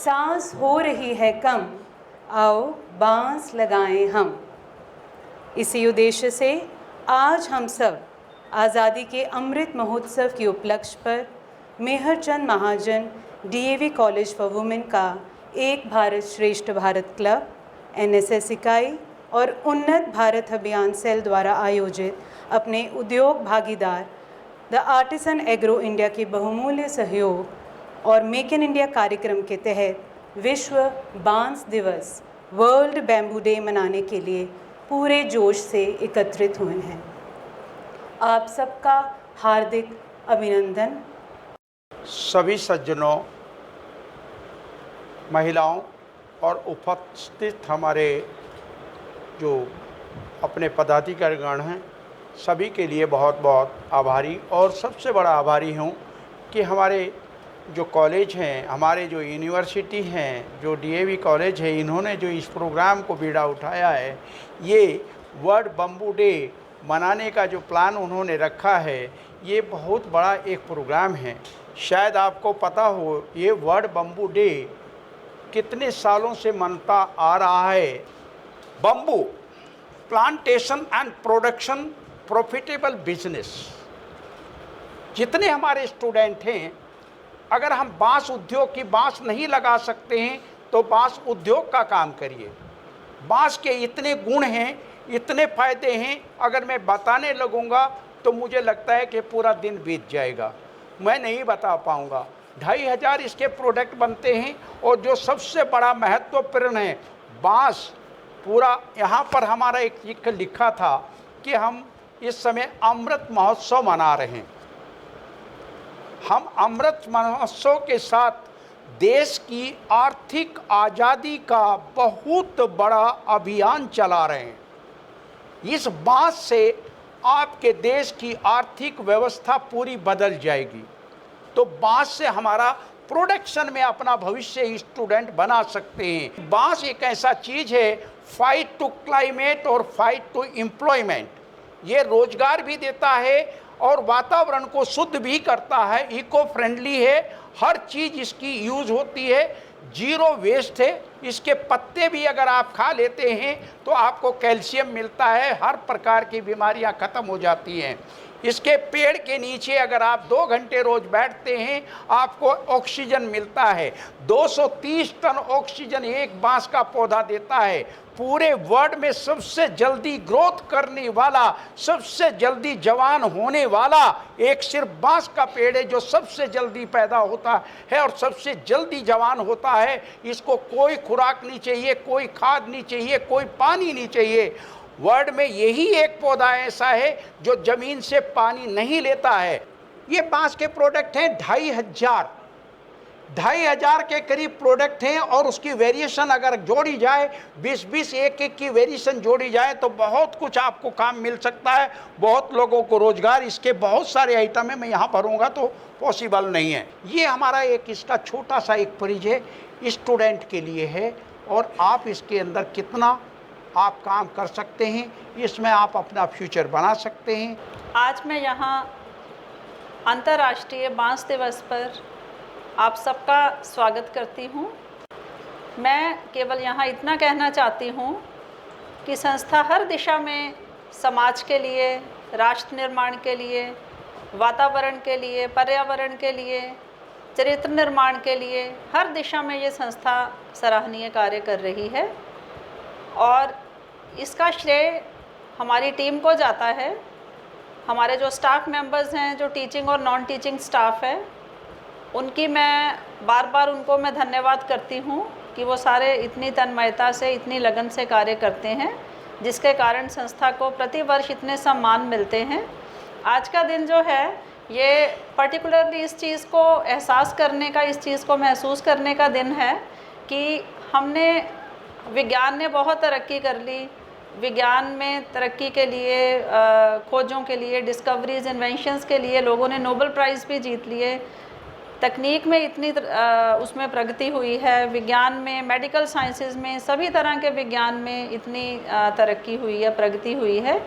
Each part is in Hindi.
सांस हो रही है कम, आओ बांस लगाएं हम। इसी उद्देश्य से आज हम सब आज़ादी के अमृत महोत्सव के उपलक्ष्य पर मेहरचंद महाजन डीएवी कॉलेज फॉर वुमेन का एक भारत श्रेष्ठ भारत क्लब, एनएसएस इकाई और उन्नत भारत अभियान सेल द्वारा आयोजित अपने उद्योग भागीदार द आर्टिसन एग्रो इंडिया के बहुमूल्य सहयोग और मेक इन इंडिया कार्यक्रम के तहत विश्व बांस दिवस वर्ल्ड बैम्बू डे मनाने के लिए पूरे जोश से एकत्रित हुए हैं। आप सबका हार्दिक अभिनंदन। सभी सज्जनों, महिलाओं और उपस्थित हमारे जो अपने पदाधिकारीगण हैं, सभी के लिए बहुत बहुत आभारी और सबसे बड़ा आभारी हूँ कि हमारे जो कॉलेज हैं, हमारे जो यूनिवर्सिटी हैं, जो डीएवी कॉलेज है, इन्होंने जो इस प्रोग्राम को बीड़ा उठाया है। ये वर्ल्ड बम्बू डे मनाने का जो प्लान उन्होंने रखा है, ये बहुत बड़ा एक प्रोग्राम है। शायद आपको पता हो, ये वर्ल्ड बम्बू डे कितने सालों से मनता आ रहा है। Bamboo plantation and production profitable business. जितने हमारे स्टूडेंट हैं, अगर हम बांस उद्योग की बांस नहीं लगा सकते हैं तो बांस उद्योग का काम करिए। बांस के इतने गुण हैं, इतने फ़ायदे हैं, अगर मैं बताने लगूंगा तो मुझे लगता है कि पूरा दिन बीत जाएगा, मैं नहीं बता पाऊंगा। 2500 इसके प्रोडक्ट बनते हैं और जो सबसे बड़ा महत्वपूर्ण है, बांस पूरा यहाँ पर हमारा एक लिखा था कि हम इस समय अमृत महोत्सव मना रहे हैं। हम अमृत महोत्सव के साथ देश की आर्थिक आज़ादी का बहुत बड़ा अभियान चला रहे हैं। इस बात से आपके देश की आर्थिक व्यवस्था पूरी बदल जाएगी। तो बांस से हमारा प्रोडक्शन में अपना भविष्य स्टूडेंट बना सकते हैं। बांस एक ऐसा चीज़ है, फाइट टू क्लाइमेट और फाइट टू एम्प्लॉयमेंट। ये रोजगार भी देता है और वातावरण को शुद्ध भी करता है, इको फ्रेंडली है, हर चीज़ इसकी यूज़ होती है, जीरो वेस्ट है। इसके पत्ते भी अगर आप खा लेते हैं तो आपको कैल्शियम मिलता है, हर प्रकार की बीमारियां खत्म हो जाती हैं। इसके पेड़ के नीचे अगर आप 2 घंटे रोज बैठते हैं, आपको ऑक्सीजन मिलता है। 230 टन ऑक्सीजन एक बांस का पौधा देता है। पूरे वर्ल्ड में सबसे जल्दी ग्रोथ करने वाला, सबसे जल्दी जवान होने वाला एक सिर्फ बांस का पेड़ है, जो सबसे जल्दी पैदा होता है और सबसे जल्दी जवान होता है। इसको कोई खुराक नहीं चाहिए, कोई खाद नहीं चाहिए, कोई पानी नहीं चाहिए। वर्ल्ड में यही एक पौधा ऐसा है जो जमीन से पानी नहीं लेता है। ये बांस के प्रोडक्ट हैं 2500 के करीब प्रोडक्ट हैं और उसकी वेरिएशन अगर जोड़ी जाए, 20-20 एक की वेरिएशन जोड़ी जाए तो बहुत कुछ आपको काम मिल सकता है, बहुत लोगों को रोजगार। इसके बहुत सारे आइटम है, मैं यहाँ भरूँगा तो पॉसिबल नहीं है। ये हमारा एक इसका छोटा सा एक परिचय स्टूडेंट के लिए है और आप इसके अंदर कितना आप काम कर सकते हैं, इसमें आप अपना फ्यूचर बना सकते हैं। आज मैं यहाँ अंतर्राष्ट्रीय बांस दिवस पर आप सबका स्वागत करती हूँ। मैं केवल यहाँ इतना कहना चाहती हूँ कि संस्था हर दिशा में समाज के लिए, राष्ट्र निर्माण के लिए, वातावरण के लिए, पर्यावरण के लिए, चरित्र निर्माण के लिए, हर दिशा में ये संस्था सराहनीय कार्य कर रही है और इसका श्रेय हमारी टीम को जाता है। हमारे जो स्टाफ मेंबर्स हैं, जो टीचिंग और नॉन टीचिंग स्टाफ है, उनकी मैं बार बार उनको मैं धन्यवाद करती हूँ कि वो सारे इतनी तन्मयता से, इतनी लगन से कार्य करते हैं, जिसके कारण संस्था को प्रतिवर्ष इतने सम्मान मिलते हैं। आज का दिन जो है, ये पर्टिकुलरली इस चीज़ को एहसास करने का, इस चीज़ को महसूस करने का दिन है कि हमने, विज्ञान ने बहुत तरक्की कर ली। विज्ञान में तरक्की के लिए, खोजों के लिए, डिस्कवरीज, इन्वेंशंस के लिए लोगों ने नोबेल प्राइज़ भी जीत लिए। तकनीक में इतनी उसमें प्रगति हुई है, विज्ञान में, मेडिकल साइंसेज में, सभी तरह के विज्ञान में इतनी तरक्की हुई है, प्रगति हुई है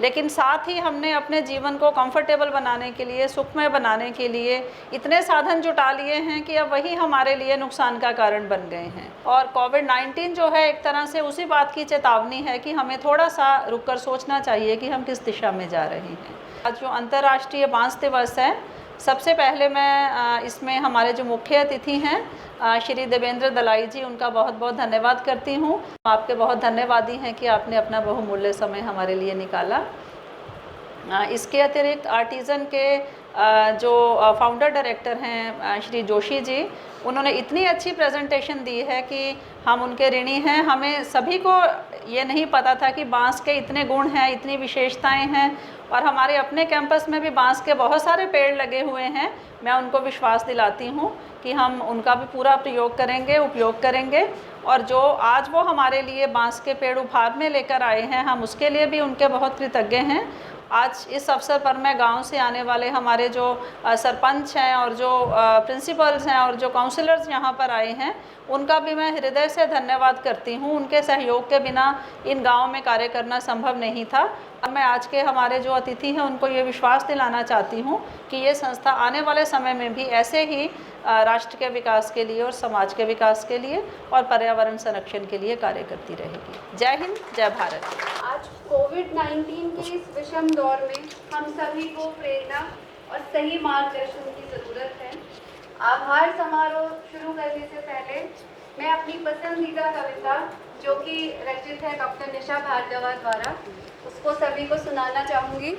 लेकिन साथ ही हमने अपने जीवन को कंफर्टेबल बनाने के लिए, सुखमय बनाने के लिए इतने साधन जुटा लिए हैं कि अब वही हमारे लिए नुकसान का कारण बन गए हैं। और कोविड-19 जो है एक तरह से उसी बात की चेतावनी है कि हमें थोड़ा सा रुक कर सोचना चाहिए कि हम किस दिशा में जा रहे हैं। आज जो अंतर्राष्ट्रीय बांस दिवस है, सबसे पहले मैं इसमें हमारे जो मुख्य अतिथि हैं श्री देवेंद्र दलाई जी, उनका बहुत बहुत धन्यवाद करती हूँ। आपके बहुत धन्यवादी हैं कि आपने अपना बहुमूल्य समय हमारे लिए निकाला। इसके अतिरिक्त आर्टिज़न के जो फाउंडर डायरेक्टर हैं श्री जोशी जी, उन्होंने इतनी अच्छी प्रेजेंटेशन दी है कि हम उनके ऋणी हैं। हमें सभी को ये नहीं पता था कि बांस के इतने गुण हैं, इतनी विशेषताएं हैं, और हमारे अपने कैंपस में भी बांस के बहुत सारे पेड़ लगे हुए हैं। मैं उनको विश्वास दिलाती हूँ कि हम उनका भी पूरा प्रयोग करेंगे, उपयोग करेंगे, और जो आज वो हमारे लिए बांस के पेड़ उपहार में लेकर आए हैं, हम उसके लिए भी उनके बहुत कृतज्ञ हैं। आज इस अवसर पर मैं गांव से आने वाले हमारे जो सरपंच हैं और जो प्रिंसिपल्स हैं और जो काउंसलर्स यहाँ पर आए हैं, उनका भी मैं हृदय से धन्यवाद करती हूँ। उनके सहयोग के बिना इन गाँव में कार्य करना संभव नहीं था। और मैं आज के हमारे जो अतिथि हैं उनको ये विश्वास दिलाना चाहती हूँ कि ये संस्था आने वाले समय में भी ऐसे ही राष्ट्र के विकास के लिए और समाज के विकास के लिए और पर्यावरण संरक्षण के लिए कार्य करती रहेगी। जय हिंद, जय भारत। आज कोविड-19 के इस विषम दौर में हम सभी को प्रेरणा और सही मार्गदर्शन की ज़रूरत है। आभार समारोह शुरू करने से पहले मैं अपनी पसंदीदा कविता, जो कि रचित है डॉक्टर निशा भारद्वाज द्वारा, उसको सभी को सुनाना चाहूँगी।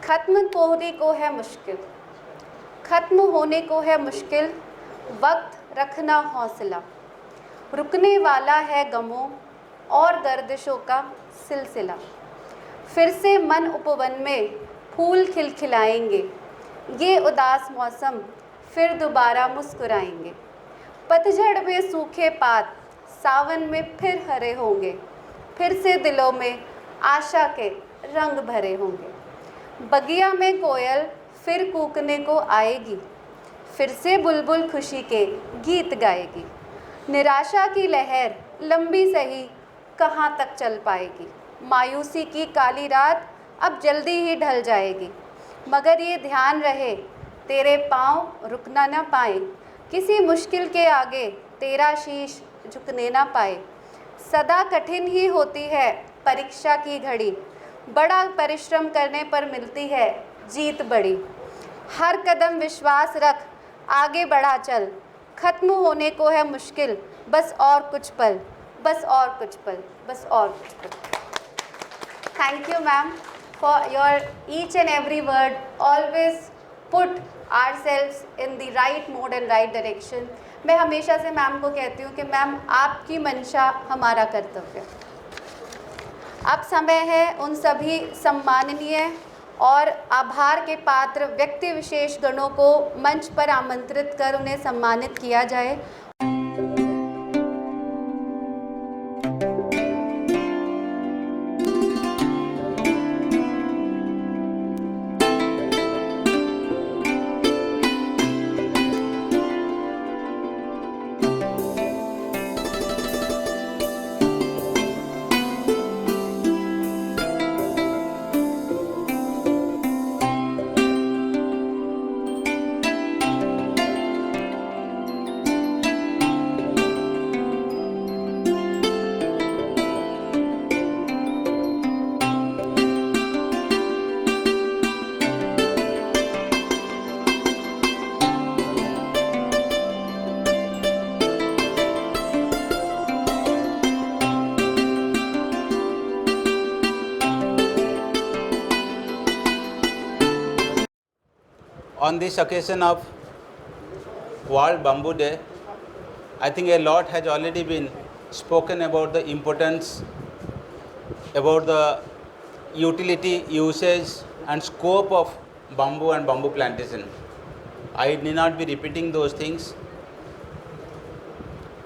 खत्म होने को है मुश्किल, खत्म होने को है मुश्किल, वक्त रखना हौसला, रुकने वाला है गमों और गर्दिशों का सिलसिला। फिर से मन उपवन में फूल खिलखिलाएंगे, ये उदास मौसम फिर दोबारा मुस्कुराएंगे। पतझड़ में सूखे पात सावन में फिर हरे होंगे, फिर से दिलों में आशा के रंग भरे होंगे। बगिया में कोयल फिर कूकने को आएगी, फिर से बुलबुल खुशी के गीत गाएगी। निराशा की लहर लंबी सही कहाँ तक चल पाएगी, मायूसी की काली रात अब जल्दी ही ढल जाएगी। मगर ये ध्यान रहे तेरे पाँव रुकना ना पाए, किसी मुश्किल के आगे तेरा शीश झुकने ना पाए। सदा कठिन ही होती है परीक्षा की घड़ी, बड़ा परिश्रम करने पर मिलती है जीत बड़ी। हर कदम विश्वास रख, आगे बढ़ा चल, खत्म होने को है मुश्किल, बस और कुछ पल, बस और कुछ पल, बस और कुछ पल। Thank you, ma'am, for your each and every word. Always put ourselves in the right mode and right direction. मैं हमेशा से मैम को कहती हूँ कि मैम आपकी मंशा हमारा कर्तव्य। अब समय है उन सभी सम्माननीय और आभार के पात्र व्यक्ति विशेष गणों को मंच पर आमंत्रित कर उन्हें सम्मानित किया जाए। On this occasion of World Bamboo Day, I think a lot has already been spoken about the importance, about the utility, usage and scope of bamboo and bamboo plantation. I need not be repeating those things,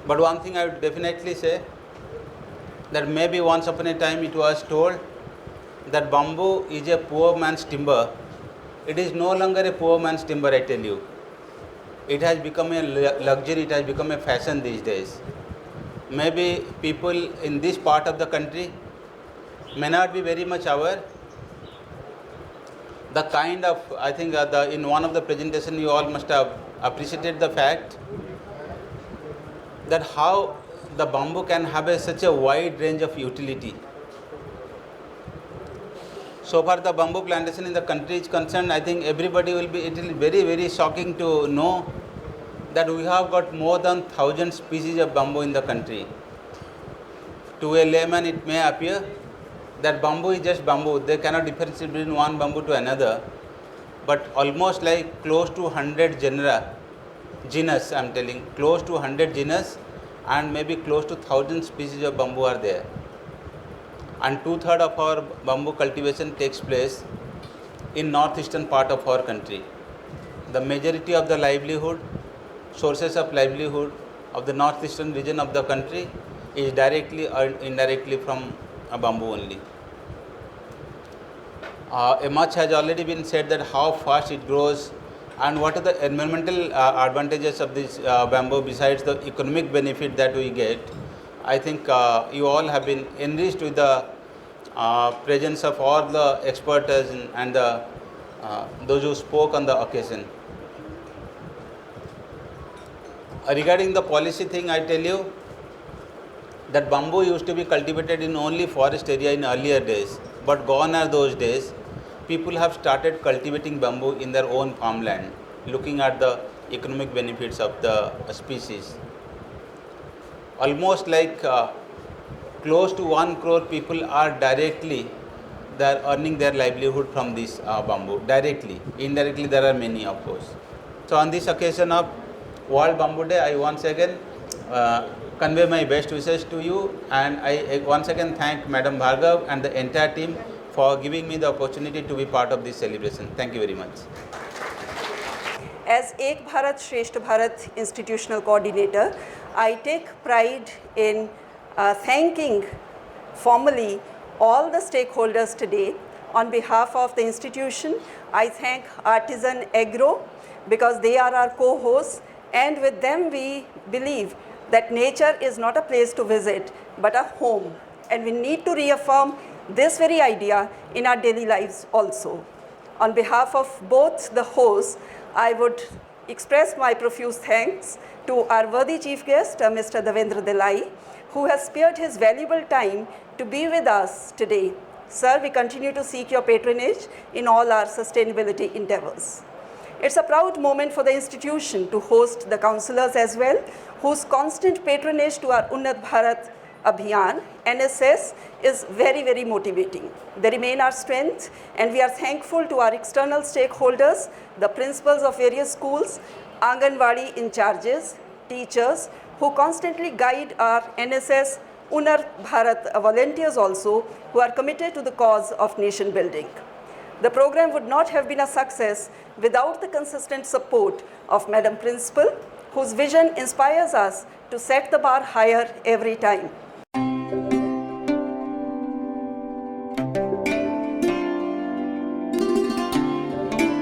but one thing I would definitely say, that maybe once upon a time it was told that bamboo is a poor man's timber. It is no longer a poor man's timber, I tell you. It has become a luxury, it has become a fashion these days. Maybe people in this part of the country may not be very much aware. The kind of, I think in one of the presentation you all must have appreciated the fact that how the bamboo can have such a wide range of utility. So far the bamboo plantation in the country is concerned, I think everybody it will be very, very shocking to know that we have got more than 1,000 species of bamboo in the country. To a layman it may appear that bamboo is just bamboo, they cannot differentiate between one bamboo to another, but almost like close to 100 genus I am telling, close to 100 genus and maybe close to 1,000 species of bamboo are there. And 2/3 of our bamboo cultivation takes place in northeastern part of our country. The majority of the livelihood, sources of livelihood of the northeastern region of the country is directly or indirectly from bamboo only. Much has already been said that how fast it grows and what are the environmental advantages of this bamboo besides the economic benefit that we get. I think you all have been enriched with the presence of all the experts and those who spoke on the occasion. Regarding the policy thing, I tell you that bamboo used to be cultivated in only forest area in earlier days, but gone are those days. People have started cultivating bamboo in their own farmland, looking at the economic benefits of the species. Almost like close to 1 crore people are directly earning their livelihood from this bamboo, directly. Indirectly there are many of course. So on this occasion of World Bamboo Day, I once again convey my best wishes to you, and I once again thank Madam Bhargav and the entire team for giving me the opportunity to be part of this celebration. Thank you very much. As Ek Bharat Shreshtha Bharat Institutional Coordinator, I take pride in thanking formally all the stakeholders today. On behalf of the institution, I thank Artisan Agro because they are our co-hosts, and with them we believe that nature is not a place to visit but a home, and we need to reaffirm this very idea in our daily lives also. On behalf of both the hosts, I would express my profuse thanks to our worthy chief guest, Mr. Devendra Delai, who has spared his valuable time to be with us today. Sir, we continue to seek your patronage in all our sustainability endeavors. It's a proud moment for the institution to host the councillors as well, whose constant patronage to our Unnat Bharat Abhiyan, NSS, is very, very motivating. They remain our strength, and we are thankful to our external stakeholders, the principals of various schools, Anganwadi in charges, teachers, who constantly guide our NSS Unnat Bharat volunteers also, who are committed to the cause of nation building. The program would not have been a success without the consistent support of Madam Principal, whose vision inspires us to set the bar higher every time.